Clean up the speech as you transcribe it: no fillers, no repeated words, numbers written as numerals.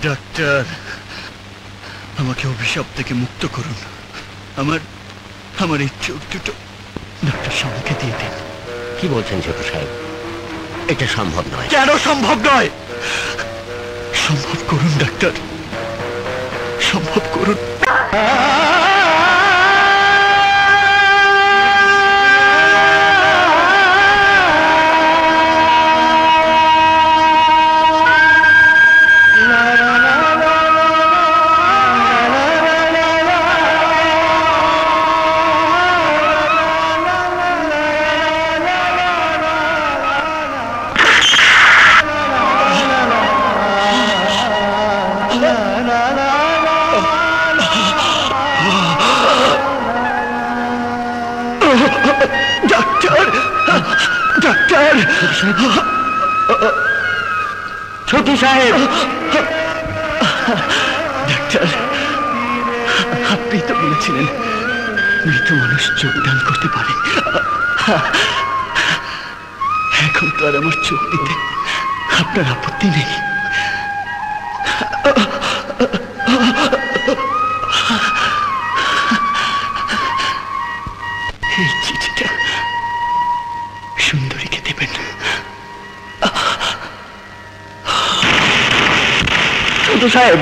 Doctor, আমাকে অভিশাপ থেকে মুক্ত করুন। আমার এই চোখ দুটো ডাক্তার স্বামীকে দিয়ে দিন। কি বলছেন ছোট সাহেব? এটা সম্ভব নয়। কেন সম্ভব নয়? সম্ভব করুন ডাক্তার, সম্ভব করুন। ডাক্তার, ডাক্তার, ছোট সাহেব, ডাক্তার, আপনি তো বলেছিলেন মৃত মানুষ যোগদান করতে পারে। এখন তো আর আমার চোখ দিতে আপনার আপত্তি নেই। এই চিঠিটা সুন্দরীকে দেবেন। ছোট সাহেব,